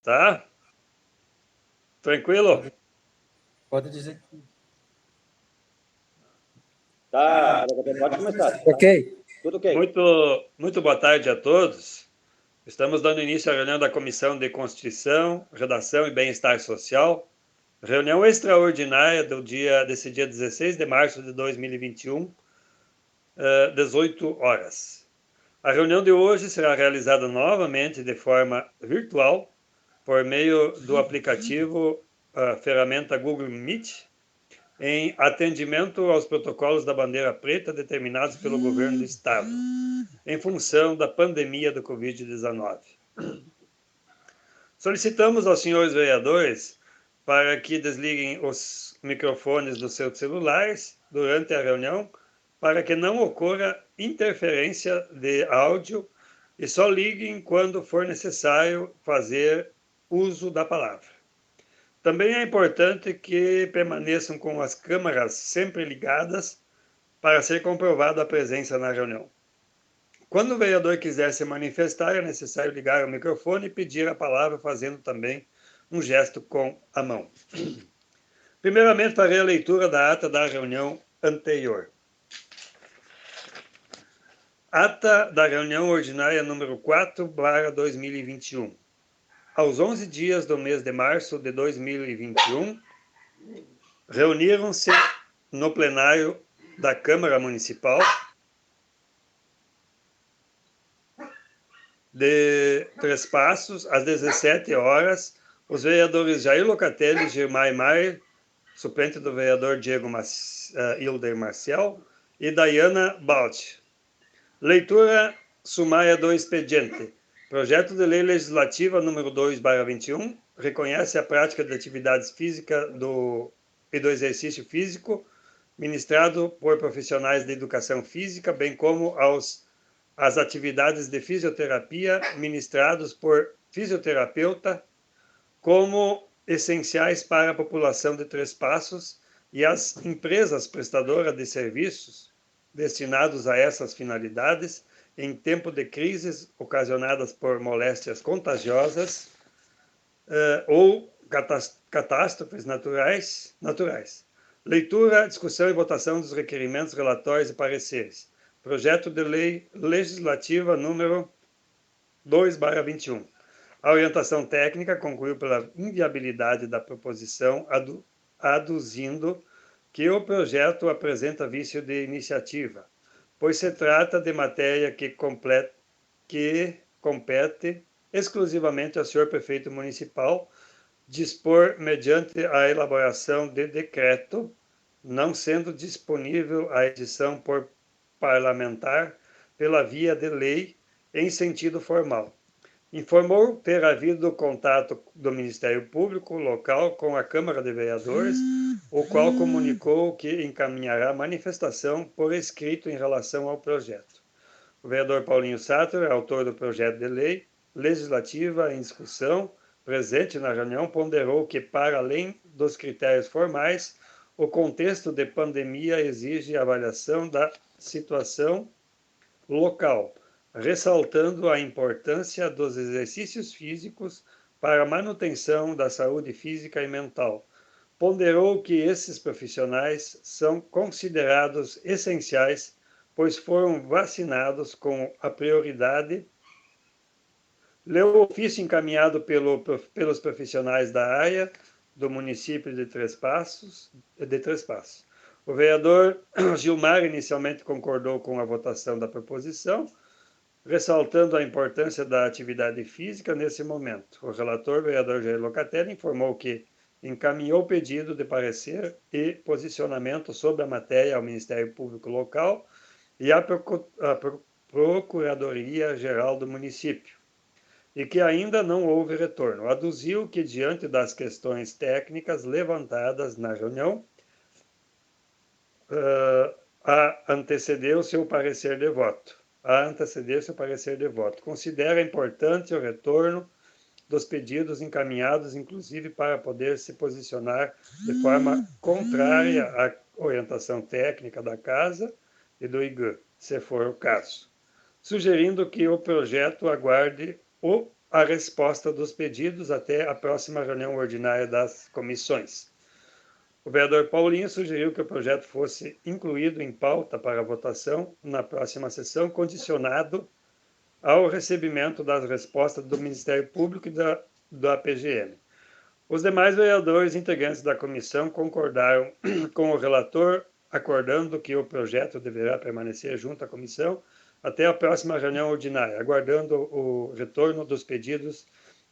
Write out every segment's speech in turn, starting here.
Tá? Tranquilo? Pode dizer que... Tá, pode começar. Ok. Tudo ok. Muito boa tarde a todos. Estamos dando início à reunião da Comissão de Constituição, Redação e Bem-Estar Social, reunião extraordinária desse dia 16 de março de 2021, 18 horas. A reunião de hoje será realizada novamente de forma virtual, por meio do aplicativo ferramenta Google Meet, em atendimento aos protocolos da bandeira preta determinados pelo governo do Estado, em função da pandemia do Covid-19. Solicitamos aos senhores vereadores para que desliguem os microfones dos seus celulares durante a reunião, para que não ocorra interferência de áudio e só liguem quando for necessário fazer uso da palavra. Também é importante que permaneçam com as câmeras sempre ligadas para ser comprovada a presença na reunião. Quando o vereador quiser se manifestar, é necessário ligar o microfone e pedir a palavra, fazendo também um gesto com a mão. Primeiramente, farei a leitura da ata da reunião anterior. Ata da reunião ordinária número 4/2021. Aos 11 dias do mês de março de 2021, reuniram-se no plenário da Câmara Municipal de Três Passos, às 17 horas, os vereadores Jair Locatelli, Girmay Maier, suplente do vereador Diego Hilder Marcial, e Dayana Balt. Leitura sumária do expediente. Projeto de Lei Legislativa número 2/21 reconhece a prática de atividades físicas e do exercício físico ministrado por profissionais de educação física, bem como as atividades de fisioterapia ministrados por fisioterapeuta como essenciais para a população de Três Passos e as empresas prestadoras de serviços destinados a essas finalidades em tempo de crises ocasionadas por moléstias contagiosas ou catástrofes naturais. Leitura, discussão e votação dos requerimentos, relatórios e pareceres. Projeto de Lei Legislativa número 2/21. A orientação técnica concluiu pela inviabilidade da proposição, aduzindo que o projeto apresenta vício de iniciativa, pois se trata de matéria que compete exclusivamente ao senhor prefeito municipal dispor mediante a elaboração de decreto, não sendo disponível a edição por parlamentar pela via de lei em sentido formal. Informou ter havido contato do Ministério Público local com a Câmara de Vereadores, o qual comunicou que encaminhará manifestação por escrito em relação ao projeto. O vereador Paulinho Satter, autor do projeto de lei legislativa em discussão, presente na reunião, ponderou que, para além dos critérios formais, o contexto de pandemia exige avaliação da situação local, ressaltando a importância dos exercícios físicos para a manutenção da saúde física e mental. Ponderou que esses profissionais são considerados essenciais, pois foram vacinados com a prioridade. Leu o ofício encaminhado pelos profissionais da área do município de Três Passos. O vereador Gilmar inicialmente concordou com a votação da proposição, ressaltando a importância da atividade física nesse momento. O relator, vereador Jair Locatelli, informou que encaminhou o pedido de parecer e posicionamento sobre a matéria ao Ministério Público Local e à Procuradoria-Geral do município, e que ainda não houve retorno. Aduziu que, diante das questões técnicas levantadas na reunião, anteceder seu parecer de voto. Considera importante o retorno dos pedidos encaminhados, inclusive para poder se posicionar de forma contrária à orientação técnica da Casa e do IGU, se for o caso, sugerindo que o projeto aguarde o a resposta dos pedidos até a próxima reunião ordinária das comissões. O vereador Paulinho sugeriu que o projeto fosse incluído em pauta para votação na próxima sessão, condicionado ao recebimento das respostas do Ministério Público e da PGM. Os demais vereadores integrantes da comissão concordaram com o relator, acordando que o projeto deverá permanecer junto à comissão até a próxima reunião ordinária, aguardando o retorno dos pedidos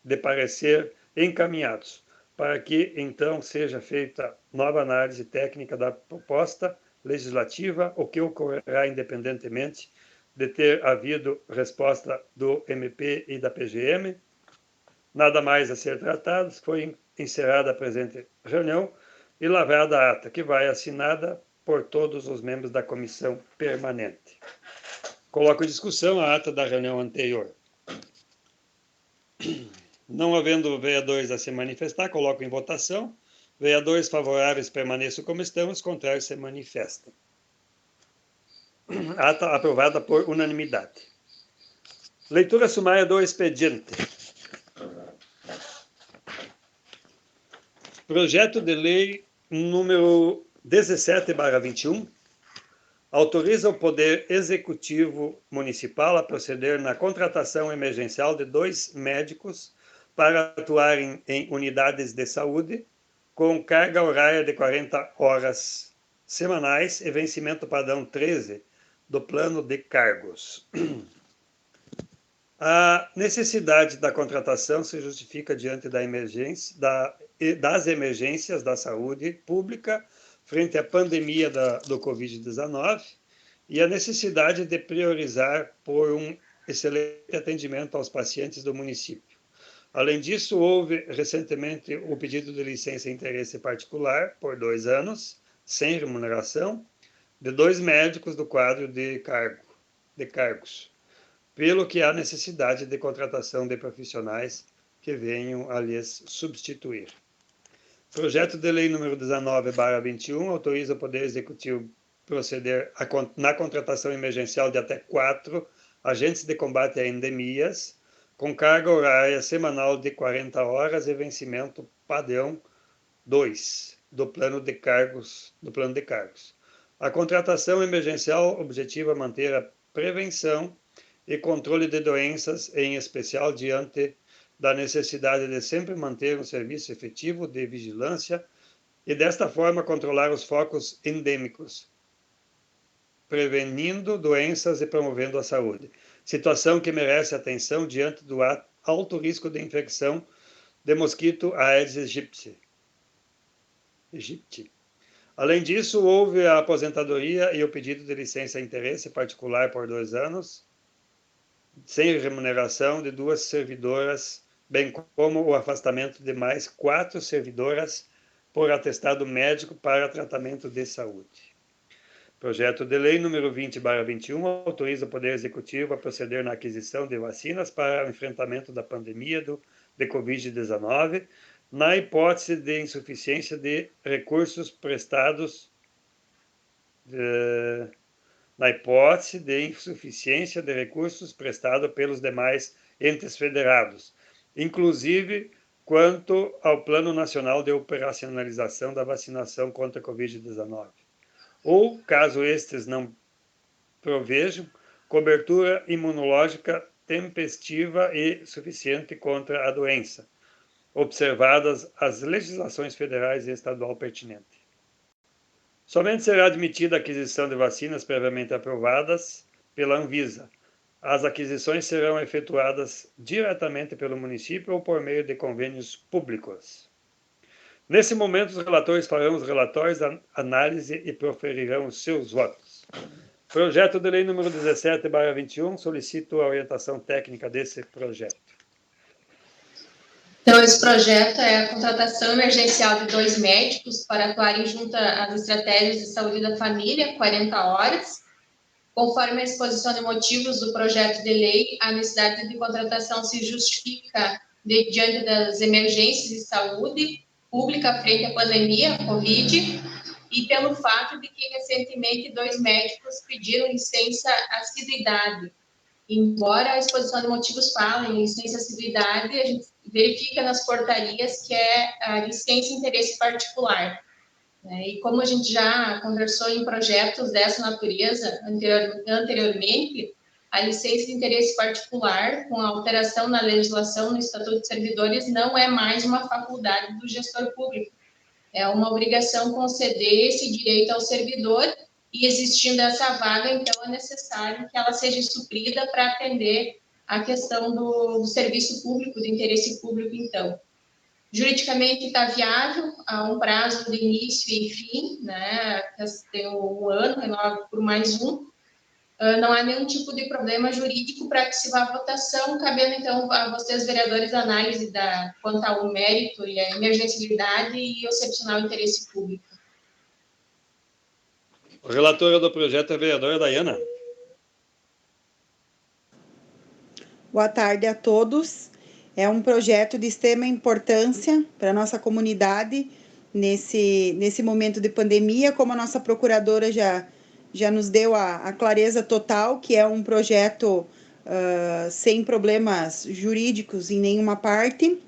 de parecer encaminhados, para que então seja feita nova análise técnica da proposta legislativa, o que ocorrerá independentemente de ter havido resposta do MP e da PGM. Nada mais a ser tratado, foi encerrada a presente reunião e lavrada a ata, que vai assinada por todos os membros da comissão permanente. Coloco em discussão a ata da reunião anterior. Não havendo vereadores a se manifestar, coloco em votação. Vereadores favoráveis permaneçam como estão, os contrários se manifestam. Ata aprovada por unanimidade. Leitura sumária do expediente. Projeto de lei número 17/21 autoriza o Poder Executivo Municipal a proceder na contratação emergencial de 2 médicos para atuarem em unidades de saúde com carga horária de 40 horas semanais e vencimento padrão 13 do plano de cargos. A necessidade da contratação se justifica diante das emergências da saúde pública frente à pandemia do Covid-19 e a necessidade de priorizar por um excelente atendimento aos pacientes do município. Além disso, houve recentemente o pedido de licença e interesse particular por 2 anos, sem remuneração, de 2 médicos do quadro de cargos, pelo que há necessidade de contratação de profissionais que venham a lhes substituir. Projeto de lei número 19/21 autoriza o Poder Executivo proceder na contratação emergencial de até 4 agentes de combate a endemias, com carga horária semanal de 40 horas e vencimento padrão 2 do plano de cargos. A contratação emergencial objetiva manter a prevenção e controle de doenças, em especial diante da necessidade de sempre manter um serviço efetivo de vigilância e, desta forma, controlar os focos endêmicos, prevenindo doenças e promovendo a saúde. Situação que merece atenção diante do alto risco de infecção de mosquito Aedes aegypti. Além disso, houve a aposentadoria e o pedido de licença e interesse particular por 2 anos, sem remuneração, de 2 servidoras, bem como o afastamento de mais 4 servidoras por atestado médico para tratamento de saúde. Projeto de lei número 20/21 autoriza o Poder Executivo a proceder na aquisição de vacinas para o enfrentamento da pandemia de Covid-19, na hipótese de insuficiência de recursos prestados pelos demais entes federados, inclusive quanto ao Plano Nacional de Operacionalização da Vacinação contra a Covid-19, ou, caso estes não provejam, cobertura imunológica tempestiva e suficiente contra a doença, observadas as legislações federais e estadual pertinentes. Somente será admitida a aquisição de vacinas previamente aprovadas pela Anvisa. As aquisições serão efetuadas diretamente pelo município ou por meio de convênios públicos. Nesse momento, os relatores farão os relatórios, análise e proferirão os seus votos. Projeto de lei número 17/21, solicito a orientação técnica desse projeto. Então, esse projeto é a contratação emergencial de 2 médicos para atuarem junto às estratégias de saúde da família, 40 horas. Conforme a exposição de motivos do projeto de lei, a necessidade de contratação se justifica diante das emergências de saúde pública frente à pandemia, a Covid, e pelo fato de que, recentemente, 2 médicos pediram licença assiduidade Embora a exposição de motivos fale em licença assiduidade, a gente verifica nas portarias que é a licença interesse particular. Né? E como a gente já conversou em projetos dessa natureza anteriormente, a licença de interesse particular, com a alteração na legislação no Estatuto de Servidores, não é mais uma faculdade do gestor público. É uma obrigação conceder esse direito ao servidor e, existindo essa vaga, então, é necessário que ela seja suprida para atender a questão do serviço público, do interesse público, então. Juridicamente está viável, há um prazo de início e fim, né? Tem um ano, renova por mais um. Não há nenhum tipo de problema jurídico para que se vá à votação, cabendo, então, a vocês, vereadores, a análise quanto ao mérito e a emergencialidade e o excepcional interesse público. A relatora do projeto é a vereadora Dayana. Boa tarde a todos. É um projeto de extrema importância para a nossa comunidade nesse momento de pandemia, como a nossa procuradora já nos deu a clareza total, que é um projeto sem problemas jurídicos em nenhuma parte.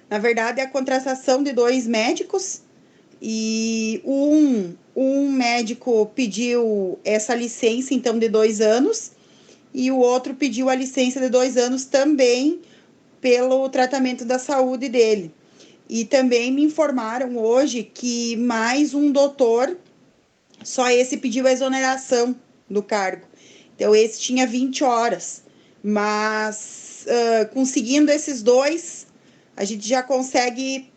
Na verdade, é a contratação de 2 médicos, e um médico pediu essa licença, então, de 2 anos, e o outro pediu a licença de 2 anos também pelo tratamento da saúde dele. E também me informaram hoje que mais um doutor, só esse pediu a exoneração do cargo. Então, esse tinha 20 horas. Mas, conseguindo esses 2, a gente já consegue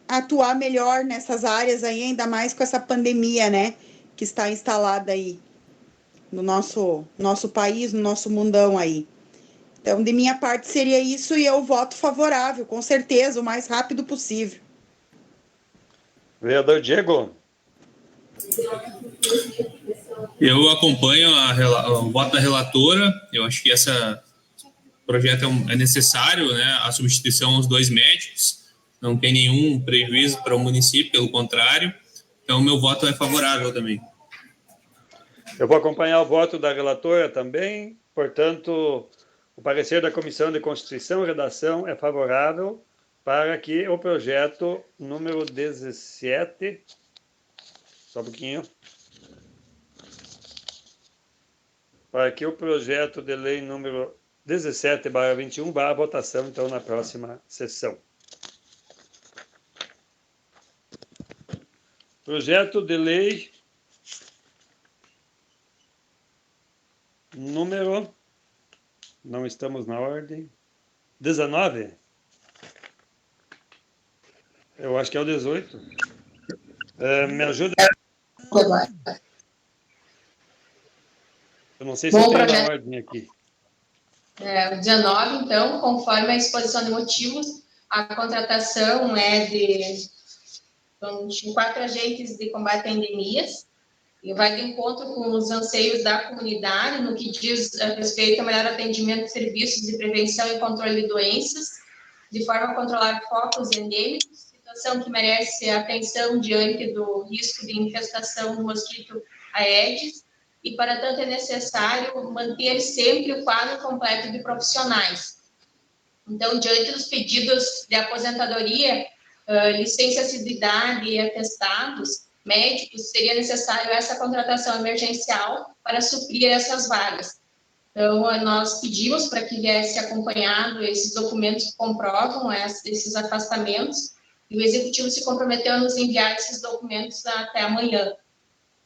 atuar melhor nessas áreas aí, ainda mais com essa pandemia, né, que está instalada aí no nosso país, no nosso mundão aí. Então, de minha parte, seria isso, e eu voto favorável, com certeza, o mais rápido possível. Vereador Diego. Eu acompanho o voto da relatora. Eu acho que esse projeto é necessário, né? A substituição aos 2 médicos. Não tem nenhum prejuízo para o município, pelo contrário. Então, meu voto é favorável também. Eu vou acompanhar o voto da relatora também. Portanto, o parecer da Comissão de Constituição e Redação é favorável para que o projeto número 17... Só um pouquinho. Para que o projeto de lei número 17/21 vá à votação, então, na próxima sessão. Projeto de lei número... Não estamos na ordem. 19? Eu acho que é o 18. Me ajuda. Eu não sei se eu tenho na ordem aqui. O 19, então, conforme a exposição de motivos, a contratação é de 4 agentes de combate a endemias, e vai de encontro com os anseios da comunidade no que diz a respeito ao melhor atendimento de serviços de prevenção e controle de doenças, de forma a controlar focos endêmicos, situação que merece atenção diante do risco de infestação do mosquito Aedes, e, para tanto, é necessário manter sempre o quadro completo de profissionais. Então, diante dos pedidos de aposentadoria, licença assiduidade e atestados médicos, seria necessário essa contratação emergencial para suprir essas vagas. Então, nós pedimos para que viesse acompanhado esses documentos que comprovam esses afastamentos, e o Executivo se comprometeu a nos enviar esses documentos até amanhã.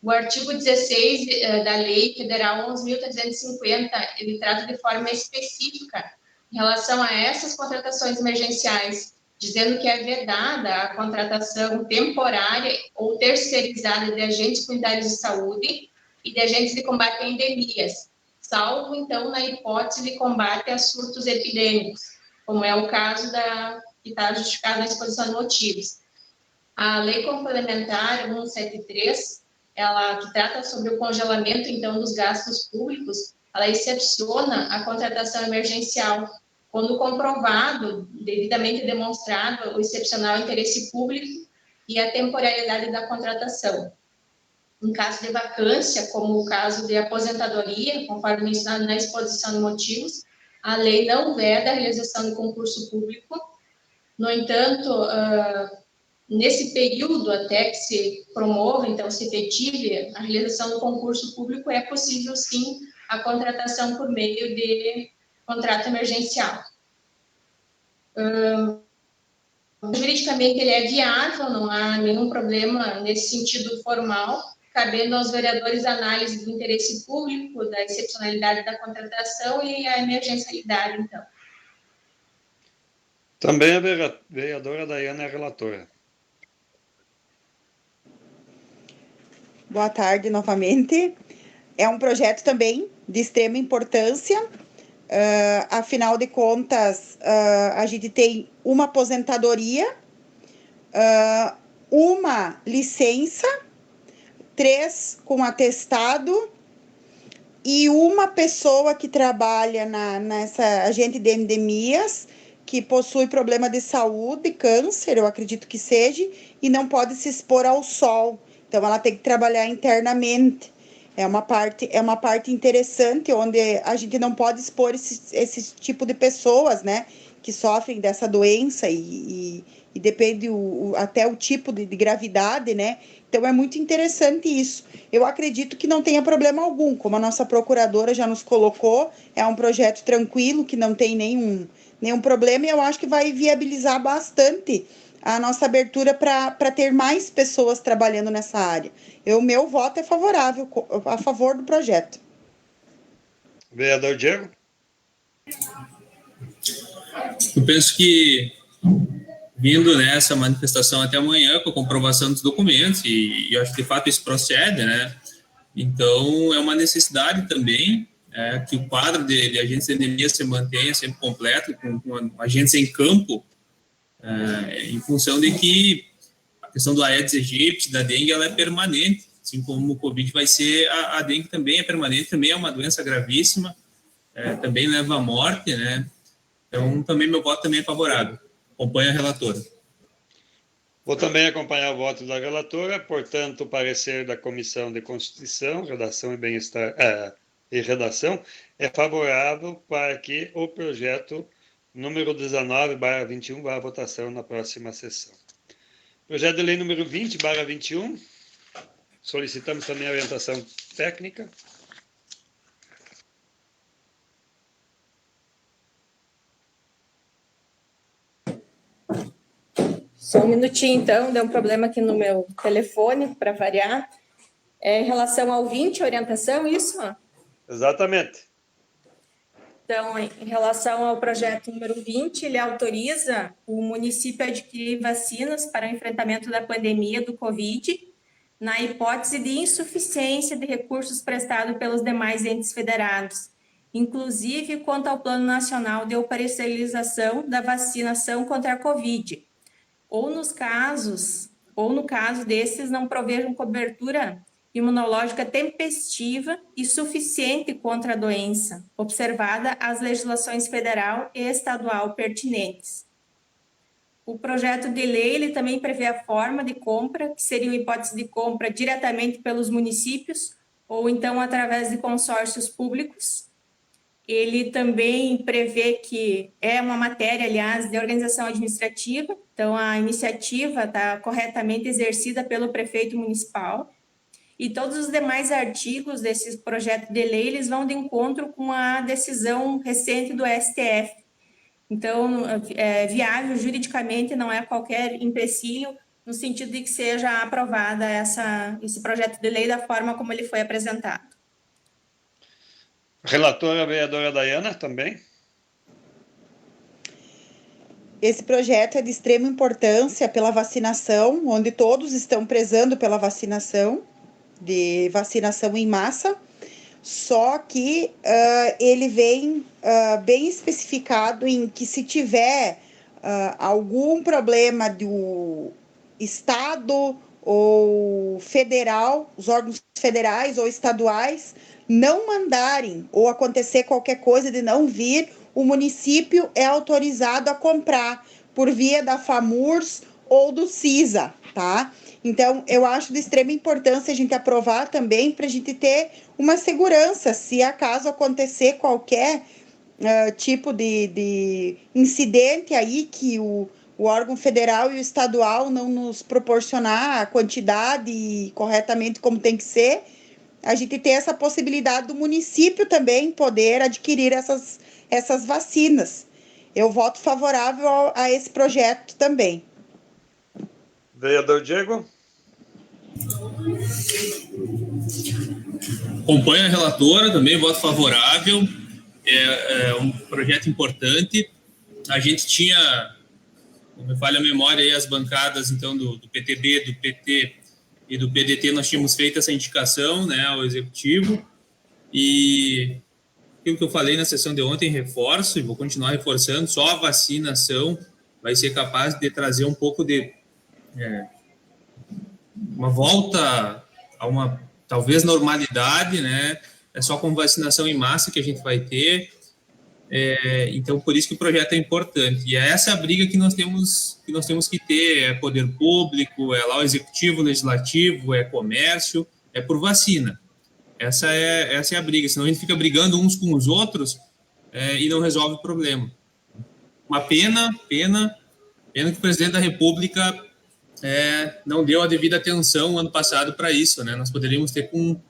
O artigo 16 da Lei Federal 11.350, ele trata de forma específica em relação a essas contratações emergenciais, dizendo que é vedada a contratação temporária ou terceirizada de agentes comunitários de saúde e de agentes de combate a endemias, salvo, então, na hipótese de combate a surtos epidêmicos, como é o caso que está justificado na exposição de motivos. A Lei Complementar 173, ela que trata sobre o congelamento, então, dos gastos públicos, ela excepciona a contratação emergencial, quando comprovado, devidamente demonstrado, o excepcional interesse público e a temporalidade da contratação. Em caso de vacância, como o caso de aposentadoria, conforme mencionado na exposição de motivos, a lei não veda a realização de concurso público. No entanto, nesse período até que se promova, então se efetive a realização do concurso público, é possível sim a contratação por meio de contrato emergencial. Juridicamente ele é viável, não há nenhum problema nesse sentido formal, cabendo aos vereadores a análise do interesse público, da excepcionalidade da contratação e a emergencialidade, então. Também a vereadora Daiana é a relatora. Boa tarde novamente. É um projeto também de extrema importância. Afinal de contas, a gente tem uma aposentadoria, uma licença, 3 com atestado e uma pessoa que trabalha nessa agente de endemias, que possui problema de saúde, câncer, eu acredito que seja, e não pode se expor ao sol. Então, ela tem que trabalhar internamente. É uma parte interessante, onde a gente não pode expor esse tipo de pessoas, né, que sofrem dessa doença e depende até o tipo de gravidade, né? Então, é muito interessante isso. Eu acredito que não tenha problema algum, como a nossa procuradora já nos colocou, é um projeto tranquilo, que não tem nenhum problema, e eu acho que vai viabilizar bastante a nossa abertura para ter mais pessoas trabalhando nessa área. Meu voto é favorável, a favor do projeto. Vereador Diego? Eu penso que, vindo nessa manifestação até amanhã, com a comprovação dos documentos, e eu acho que de fato isso procede, né? Então, é uma necessidade também que o quadro de agentes de endemia se mantenha sempre completo, com agentes em campo, em função de que a questão do Aedes aegypti, da dengue, ela é permanente, assim como o Covid vai ser, a dengue também é permanente, também é uma doença gravíssima, também leva à morte, né? Então, também meu voto também é favorável. Acompanho a relatora. Vou também acompanhar o voto da relatora, portanto, o parecer da Comissão de Constituição, Redação e Bem-Estar e Redação é favorável para que o projeto número 19/21 vá à votação na próxima sessão. Projeto de lei número 20/21, solicitamos também a orientação técnica. Só um minutinho, então, deu um problema aqui no meu telefone, para variar. Em relação ao 20, orientação, isso? Exatamente. Então, em relação ao projeto número 20, ele autoriza o município a adquirir vacinas para o enfrentamento da pandemia do Covid, na hipótese de insuficiência de recursos prestados pelos demais entes federados, inclusive quanto ao Plano Nacional de Operacionalização da Vacinação contra a Covid, ou no caso desses não provejam cobertura imunológica tempestiva e suficiente contra a doença, observada as legislações federal e estadual pertinentes. O projeto de lei ele também prevê a forma de compra, que seria uma hipótese de compra diretamente pelos municípios ou então através de consórcios públicos. Ele também prevê que é uma matéria, aliás, de organização administrativa, então a iniciativa está corretamente exercida pelo prefeito municipal, e todos os demais artigos desse projeto de lei, eles vão de encontro com a decisão recente do STF. Então, viável juridicamente, não é qualquer empecilho, no sentido de que seja aprovada esse projeto de lei da forma como ele foi apresentado. Relatora, vereadora Daiana, também. Esse projeto é de extrema importância pela vacinação, onde todos estão prezando pela vacinação, de vacinação em massa, só que ele vem bem especificado em que se tiver algum problema do Estado ou federal, os órgãos federais ou estaduais, não mandarem ou acontecer qualquer coisa de não vir, o município é autorizado a comprar por via da FAMURS ou do CISA, tá? Então, eu acho de extrema importância a gente aprovar também para a gente ter uma segurança, se acaso acontecer qualquer tipo de incidente aí que o órgão federal e o estadual não nos proporcionar a quantidade corretamente como tem que ser, a gente ter essa possibilidade do município também poder adquirir essas vacinas. Eu voto favorável a esse projeto também. Vereador Diego? Acompanho a relatora, também voto favorável. É um projeto importante. A gente tinha, não me falha a memória, aí, as bancadas então do PTB, do PT e do PDT, nós tínhamos feito essa indicação, né, ao Executivo. E aquilo que eu falei na sessão de ontem, reforço e vou continuar reforçando, só a vacinação vai ser capaz de trazer um pouco de uma volta a uma, talvez, normalidade, né? É só com vacinação em massa que a gente vai ter. Então, por isso que o projeto é importante. E é essa a briga que nós temos que ter. É poder público, é lá o executivo, legislativo, é comércio, é por vacina. Essa é a briga. Senão a gente fica brigando uns com os outros e não resolve o problema. Uma pena que o presidente da República não deu a devida atenção ano passado para isso, né? Nós poderíamos ter com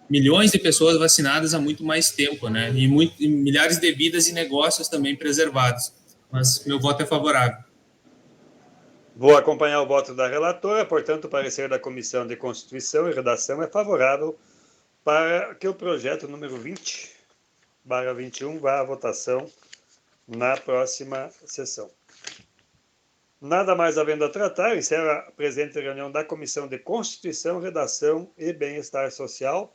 milhões de pessoas vacinadas há muito mais tempo, né? E milhares de vidas e negócios também preservados. Mas meu voto é favorável. Vou acompanhar o voto da relatora, portanto, o parecer da Comissão de Constituição e Redação é favorável para que o projeto número 20/21 vá à votação na próxima sessão. Nada mais havendo a tratar, encerra a presente reunião da Comissão de Constituição, Redação e Bem-Estar Social.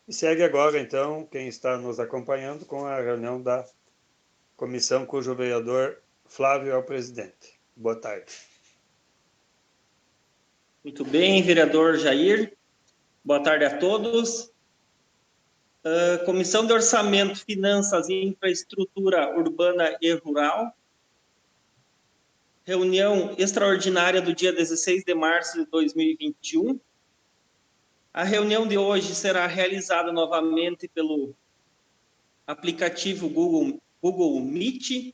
E segue agora, então, quem está nos acompanhando com a reunião da comissão, cujo vereador Flávio é o presidente. Boa tarde. Muito bem, vereador Jair. Boa tarde a todos. Comissão de Orçamento, Finanças e Infraestrutura Urbana e Rural. Reunião extraordinária do dia 16 de março de 2021. A reunião de hoje será realizada novamente pelo aplicativo Google Meet,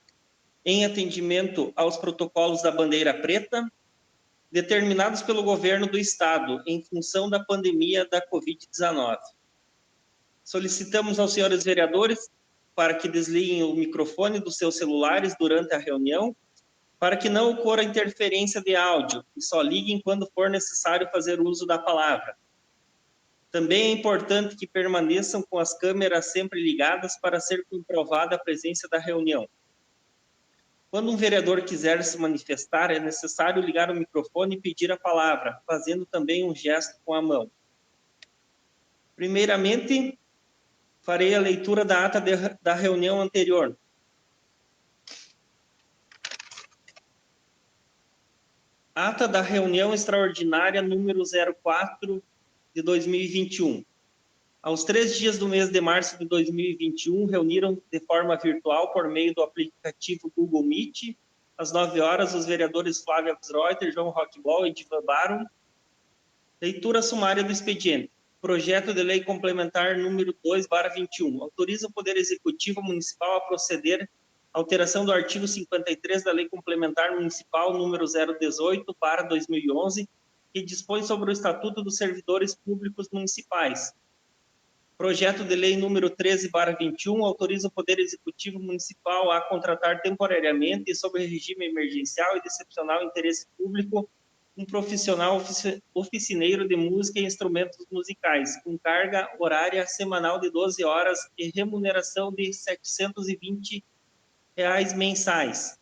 em atendimento aos protocolos da bandeira preta, determinados pelo governo do Estado em função da pandemia da Covid-19. Solicitamos aos senhores vereadores para que desliguem o microfone dos seus celulares durante a reunião, para que não ocorra interferência de áudio e só liguem quando for necessário fazer uso da palavra. Também é importante que permaneçam com as câmeras sempre ligadas para ser comprovada a presença da reunião. Quando um vereador quiser se manifestar, é necessário ligar o microfone e pedir a palavra, fazendo também um gesto com a mão. Primeiramente, farei a leitura da ata da reunião anterior. Ata da reunião extraordinária número 04 de 2021. Aos 3 dias do mês de março de 2021, reuniram de forma virtual por meio do aplicativo Google Meet. Às 9 horas, os vereadores Flávia Reuter, João Roquebol e Divan Baron. Leitura sumária do expediente. Projeto de Lei Complementar número 2/21. Autoriza o Poder Executivo Municipal a proceder à alteração do artigo 53 da Lei Complementar Municipal número 018/2011, que dispõe sobre o Estatuto dos Servidores Públicos Municipais. Projeto de Lei número 13/21 autoriza o Poder Executivo Municipal a contratar temporariamente e sob regime emergencial e de excepcional interesse público um profissional oficineiro de música e instrumentos musicais, com carga horária semanal de 12 horas e remuneração de R$ 720 mensais.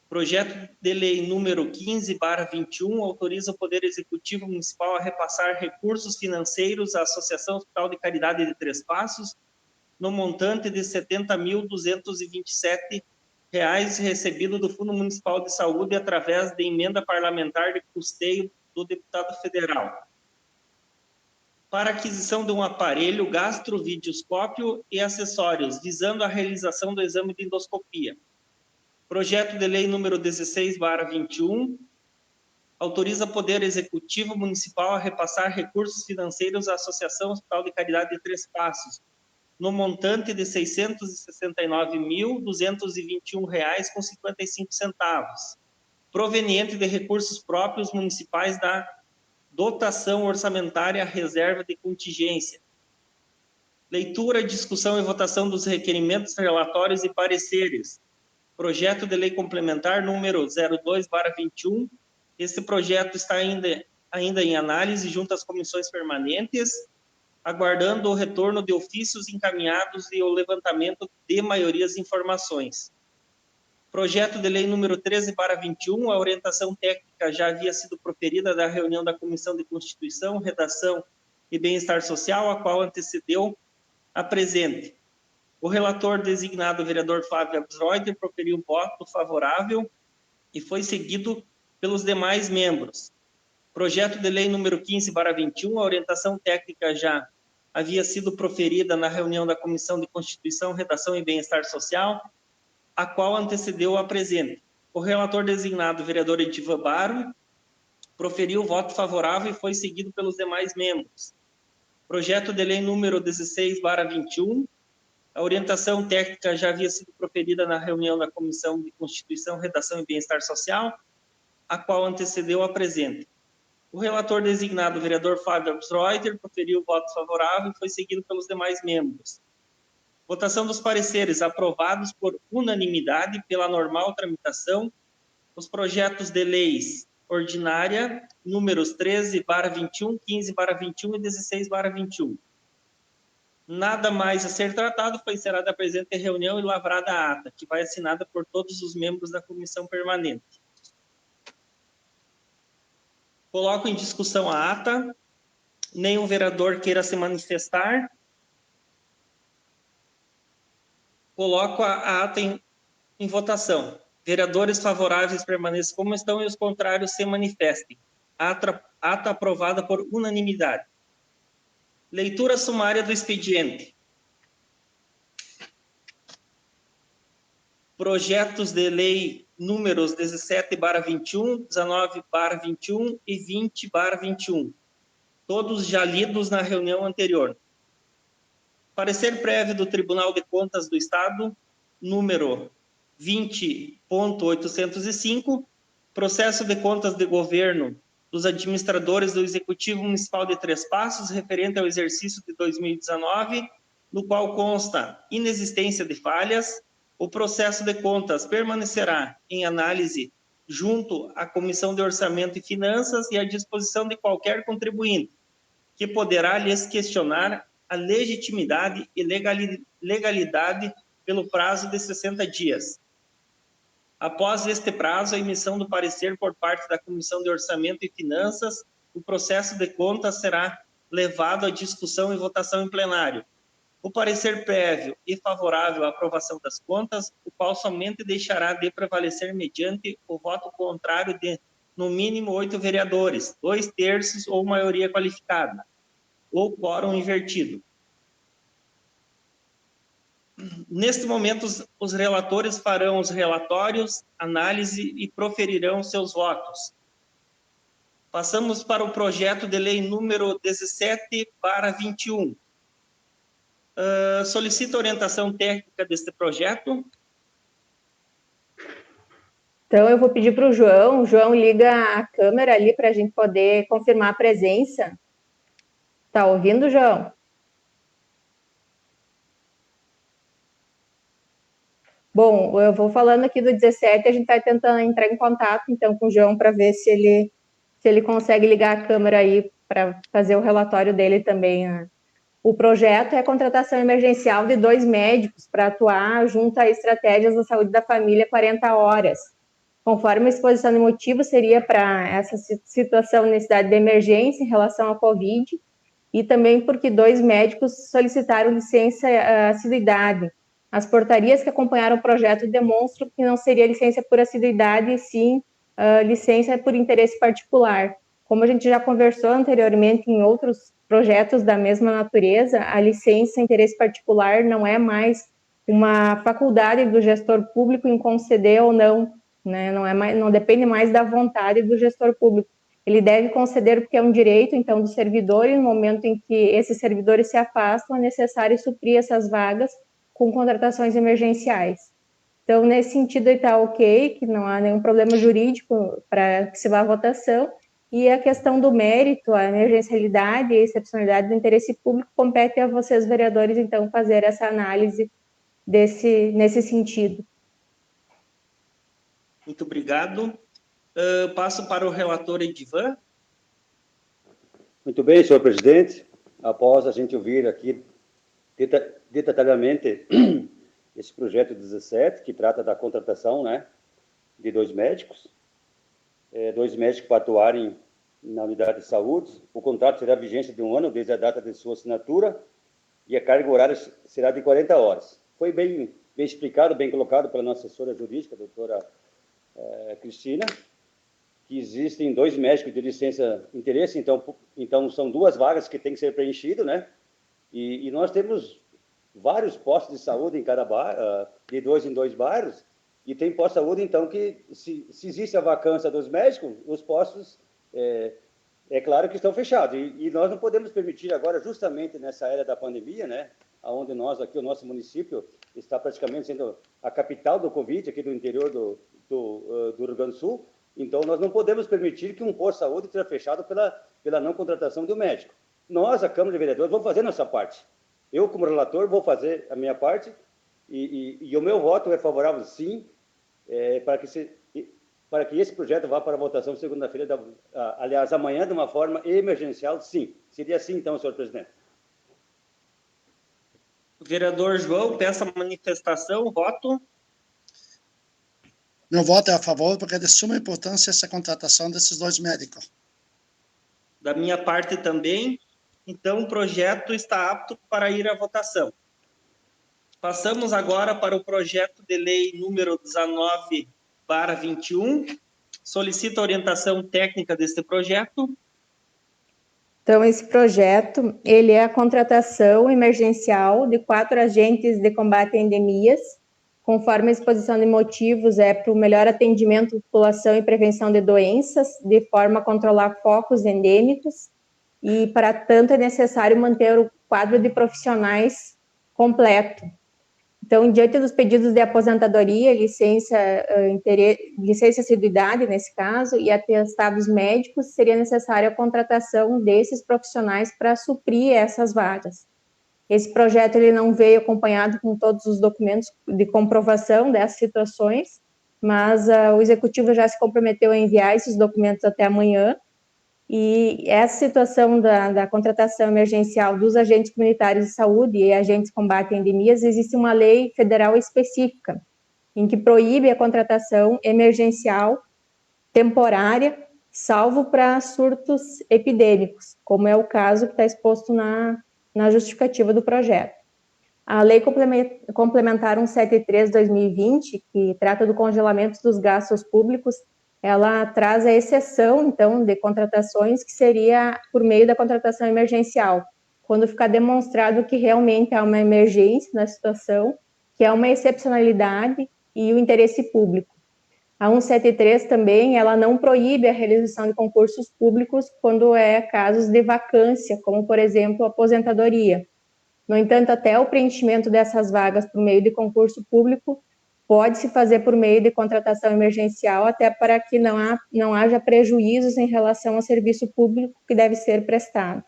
Projeto de Lei número 15/21 autoriza o Poder Executivo Municipal a repassar recursos financeiros à Associação Hospital de Caridade de Três Passos, no montante de R$ 70.227 recebido do Fundo Municipal de Saúde através de emenda parlamentar de custeio do deputado federal, para aquisição de um aparelho gastrovideoscópio e acessórios, visando a realização do exame de endoscopia. Projeto de Lei número 16/21 autoriza o Poder Executivo Municipal a repassar recursos financeiros à Associação Hospital de Caridade de Três Passos, no montante de R$ 669.221,55, proveniente de recursos próprios municipais da dotação orçamentária reserva de contingência. Leitura, discussão e votação dos requerimentos, relatórios e pareceres. Projeto de lei complementar número 02/21. Esse projeto está ainda em análise junto às comissões permanentes, aguardando o retorno de ofícios encaminhados e o levantamento de maiorias e informações. Projeto de lei número 13/21, a orientação técnica já havia sido proferida da reunião da Comissão de Constituição, Redação e Bem-Estar Social, a qual antecedeu a presente. O relator designado, o vereador Flávio Absreuter, proferiu voto favorável e foi seguido pelos demais membros. Projeto de lei número 15/21, a orientação técnica já havia sido proferida na reunião da Comissão de Constituição, Redação e Bem-Estar Social, a qual antecedeu a presente. O relator designado, o vereador Edivan Baro, proferiu voto favorável e foi seguido pelos demais membros. Projeto de lei número 16/21, a orientação técnica já havia sido proferida na reunião da Comissão de Constituição, Redação e Bem-Estar Social, a qual antecedeu a presente. O relator designado, o vereador Flávio Absreuter, proferiu voto favorável e foi seguido pelos demais membros. Votação dos pareceres aprovados por unanimidade pela normal tramitação, os projetos de leis ordinária, números 13/21, 15/21 e 16/21. Nada mais a ser tratado, foi encerrada a presente reunião e lavrada a ata, que vai assinada por todos os membros da comissão permanente. Coloco em discussão a ata. Nenhum vereador queira se manifestar. Coloco a ata em votação. Vereadores favoráveis permaneçam como estão e os contrários se manifestem. Ata aprovada por unanimidade. Leitura sumária do expediente. Projetos de lei números 17/21, 19/21 e 20/21. Todos já lidos na reunião anterior. Parecer prévio do Tribunal de Contas do Estado, número 20.805, processo de contas de governo dos administradores do Executivo Municipal de Três Passos, referente ao exercício de 2019, no qual consta inexistência de falhas. O processo de contas permanecerá em análise junto à Comissão de Orçamento e Finanças e à disposição de qualquer contribuinte, que poderá lhes questionar a legitimidade e legalidade pelo prazo de 60 dias. Após este prazo, a emissão do parecer por parte da Comissão de Orçamento e Finanças, o processo de contas será levado à discussão e votação em plenário. O parecer prévio e favorável à aprovação das contas, o qual somente deixará de prevalecer mediante o voto contrário de, no mínimo, 8 vereadores, 2/3 ou maioria qualificada, ou quórum invertido. Neste momento, os relatores farão os relatórios, análise e proferirão seus votos. Passamos para o projeto de lei número 17/21. Solicito orientação técnica deste projeto. Então, eu vou pedir para o João. O João, liga a câmera ali para a gente poder confirmar a presença. Tá ouvindo, João? Bom, eu vou falando aqui do 17, a gente está tentando entrar em contato, então, com o João para ver se ele consegue ligar a câmera aí para fazer o relatório dele também, né? O projeto é a contratação emergencial de 2 médicos para atuar junto a estratégias da saúde da família 40 horas. Conforme a exposição de motivo, seria para essa situação, necessidade de emergência em relação à Covid, e também porque 2 médicos solicitaram licença assiduidade. As portarias que acompanharam o projeto demonstram que não seria licença por assiduidade, e sim licença por interesse particular. Como a gente já conversou anteriormente em outros projetos da mesma natureza, a licença interesse particular não é mais uma faculdade do gestor público em conceder ou não, né? Não depende mais da vontade do gestor público. Ele deve conceder porque é um direito, então, do servidor, e no momento em que esses servidores se afastam, é necessário suprir essas vagas com contratações emergenciais. Então, nesse sentido, está ok, que não há nenhum problema jurídico para que se vá à votação, e a questão do mérito, a emergencialidade e a excepcionalidade do interesse público compete a vocês, vereadores, então, fazer essa análise nesse sentido. Muito obrigado. Passo para o relator Edivan. Muito bem, senhor presidente. Após a gente ouvir aqui detalhadamente esse projeto 17, que trata da contratação, né, de 2 médicos, 2 médicos para atuarem na unidade de saúde. O contrato terá vigência de 1 ano desde a data de sua assinatura e a carga horária será de 40 horas. Foi bem explicado, bem colocado pela nossa assessora jurídica, a doutora Cristina, que existem 2 médicos de licença interesse, então são 2 vagas que têm que ser preenchidas, né? E nós temos vários postos de saúde em cada bairro, de 2 em 2 bairros, e tem posto de saúde, então, que se existe a vacância dos médicos, os postos, é claro que estão fechados, e nós não podemos permitir agora, justamente nessa era da pandemia, né, onde nós aqui, o nosso município, está praticamente sendo a capital do Covid, aqui do interior do Rio Grande do Sul. Então, nós não podemos permitir que um posto de saúde seja fechado pela não contratação de um médico. Nós, a Câmara de Vereadores, vamos fazer a nossa parte. Eu, como relator, vou fazer a minha parte e o meu voto é favorável, sim, para que esse projeto vá para a votação segunda-feira, aliás, amanhã, de uma forma emergencial, sim. Seria assim, então, senhor presidente. Vereador João, peço a manifestação, voto. Meu voto é a favor, porque é de suma importância essa contratação desses 2 médicos. Da minha parte também. Então, o projeto está apto para ir à votação. Passamos agora para o projeto de lei número 19/21. Solicito a orientação técnica deste projeto. Então, esse projeto, ele é a contratação emergencial de 4 agentes de combate a endemias, conforme a exposição de motivos, para o melhor atendimento à população e prevenção de doenças, de forma a controlar focos endêmicos, e, para tanto, é necessário manter o quadro de profissionais completo. Então, diante dos pedidos de aposentadoria, licença assiduidade, nesse caso, e atestados médicos, seria necessária a contratação desses profissionais para suprir essas vagas. Esse projeto ele não veio acompanhado com todos os documentos de comprovação dessas situações, mas o Executivo já se comprometeu a enviar esses documentos até amanhã, e essa situação da contratação emergencial dos agentes comunitários de saúde e agentes de combate a endemias, existe uma lei federal específica, em que proíbe a contratação emergencial temporária, salvo para surtos epidêmicos, como é o caso que está exposto na justificativa do projeto. A Lei Complementar 173/2020, que trata do congelamento dos gastos públicos, ela traz a exceção, então, de contratações que seria por meio da contratação emergencial, quando ficar demonstrado que realmente há uma emergência na situação, que é uma excepcionalidade e o interesse público. A 173 também, ela não proíbe a realização de concursos públicos quando é casos de vacância, como, por exemplo, aposentadoria. No entanto, até o preenchimento dessas vagas por meio de concurso público pode-se fazer por meio de contratação emergencial, até para que não haja prejuízos em relação ao serviço público que deve ser prestado.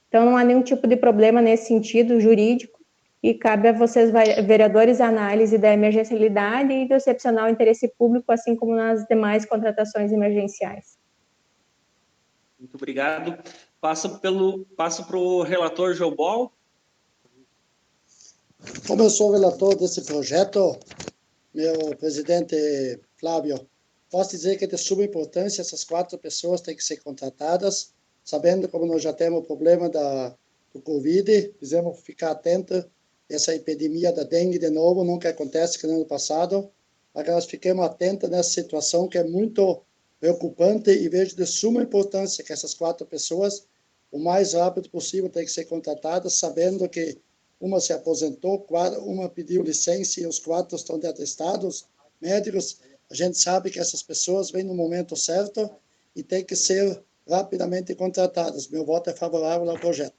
Então, não há nenhum tipo de problema nesse sentido jurídico, e cabe a vocês, vereadores, a análise da emergencialidade e do excepcional interesse público, assim como nas demais contratações emergenciais. Muito obrigado. Passo para o relator João Bol. Como eu sou o relator desse projeto, meu presidente Flávio, posso dizer que é de suma importância essas 4 pessoas têm que ser contratadas, sabendo como nós já temos o problema do Covid, precisamos ficar atentos. Essa epidemia da dengue, de novo, nunca acontece como no ano passado. Agora, nós fiquemos atentos nessa situação que é muito preocupante e vejo de suma importância que essas 4 pessoas, o mais rápido possível, têm que ser contratadas, sabendo que uma se aposentou, uma pediu licença e os 4 estão de atestados médicos. A gente sabe que essas pessoas vêm no momento certo e têm que ser rapidamente contratadas. Meu voto é favorável ao projeto.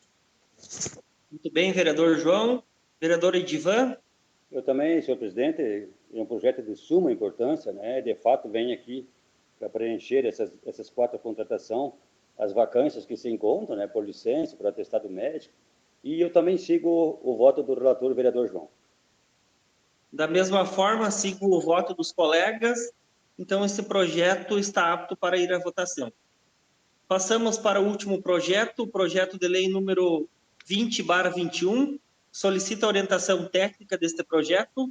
Muito bem, vereador João. Vereador Edivan? Eu também, senhor presidente, é um projeto de suma importância, né? De fato, vem aqui para preencher essas 4 contratações, as vacâncias que se encontram, né? Por licença, por atestado médico. E eu também sigo o voto do relator, vereador João. Da mesma forma, sigo o voto dos colegas, então esse projeto está apto para ir à votação. Passamos para o último projeto, o projeto de lei número 20/21, solicita a orientação técnica deste projeto.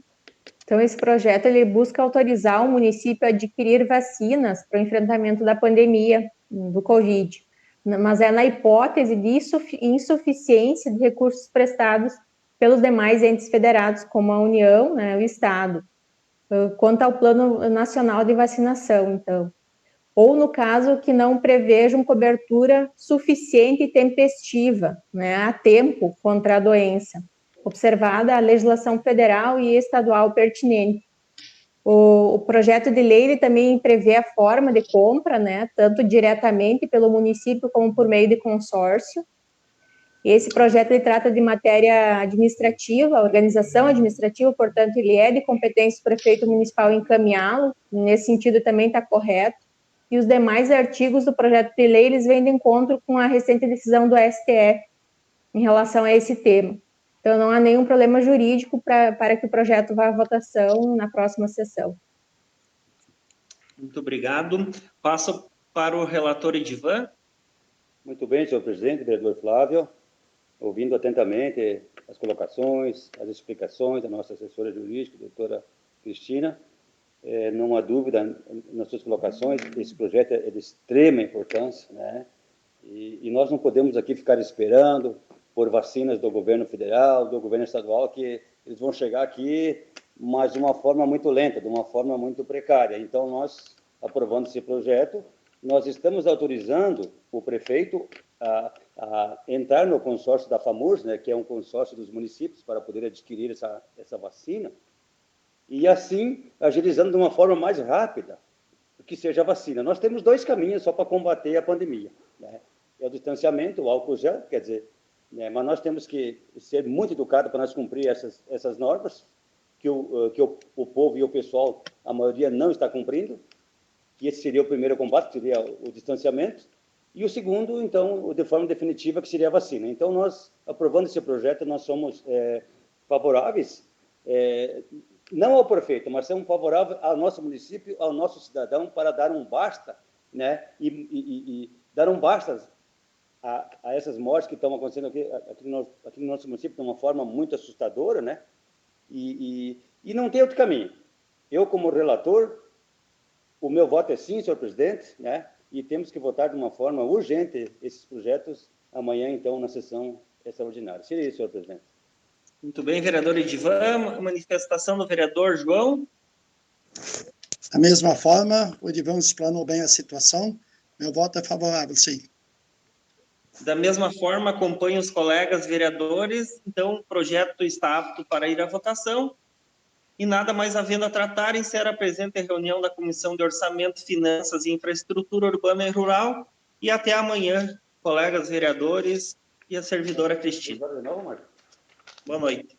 Então, esse projeto ele busca autorizar o município a adquirir vacinas para o enfrentamento da pandemia do Covid, mas é na hipótese de insuficiência de recursos prestados pelos demais entes federados, como a União, né, o Estado, quanto ao Plano Nacional de Vacinação, então. Ou, no caso, que não prevejam cobertura suficiente e tempestiva, né, a tempo contra a doença, observada a legislação federal e estadual pertinente. O projeto de lei ele também prevê a forma de compra, né, tanto diretamente pelo município como por meio de consórcio. Esse projeto ele trata de matéria administrativa, organização administrativa, portanto, ele é de competência do prefeito municipal encaminhá-lo, nesse sentido também está correto. E os demais artigos do projeto de lei, eles vêm de encontro com a recente decisão do STF em relação a esse tema. Então, não há nenhum problema jurídico para que o projeto vá à votação na próxima sessão. Muito obrigado. Passo para o relator Edivan. Muito bem, senhor presidente, vereador Flávio. Ouvindo atentamente as colocações, as explicações da nossa assessora jurídica, doutora Cristina, não há dúvida nas suas colocações, esse projeto é de extrema importância, né? E nós não podemos aqui ficar esperando por vacinas do governo federal, do governo estadual, que eles vão chegar aqui, mas de uma forma muito lenta, de uma forma muito precária. Então, nós, aprovando esse projeto, nós estamos autorizando o prefeito a entrar no consórcio da FAMURS, né, que é um consórcio dos municípios, para poder adquirir essa vacina, e assim agilizando de uma forma mais rápida que seja a vacina. Nós temos 2 caminhos só para combater a pandemia, né? É o distanciamento, o álcool gel, quer dizer, né, mas nós temos que ser muito educados para nós cumprir essas normas que o povo e o pessoal, a maioria, não está cumprindo, que esse seria o primeiro combate, que seria o distanciamento, e o segundo, então, de forma definitiva, que seria a vacina. Então, nós, aprovando esse projeto, nós somos favoráveis, não ao prefeito, mas somos favoráveis ao nosso município, ao nosso cidadão, para dar um basta, né, e dar um basta a essas mortes que estão acontecendo aqui no nosso município de uma forma muito assustadora, né, e não tem outro caminho. Eu, como relator, o meu voto é sim, senhor presidente, né, e temos que votar de uma forma urgente esses projetos amanhã, então, na sessão extraordinária. Seria isso, senhor presidente. Muito bem, vereador Edivan. Manifestação do vereador João. Da mesma forma, o Edivan explanou bem a situação. Meu voto é favorável, sim. Da mesma forma, acompanho os colegas vereadores. Então, o projeto está apto para ir à votação. E nada mais havendo a tratar, encerra a presente reunião da Comissão de Orçamento, Finanças e Infraestrutura Urbana e Rural. E até amanhã, colegas vereadores e a servidora Cristina. Boa noite.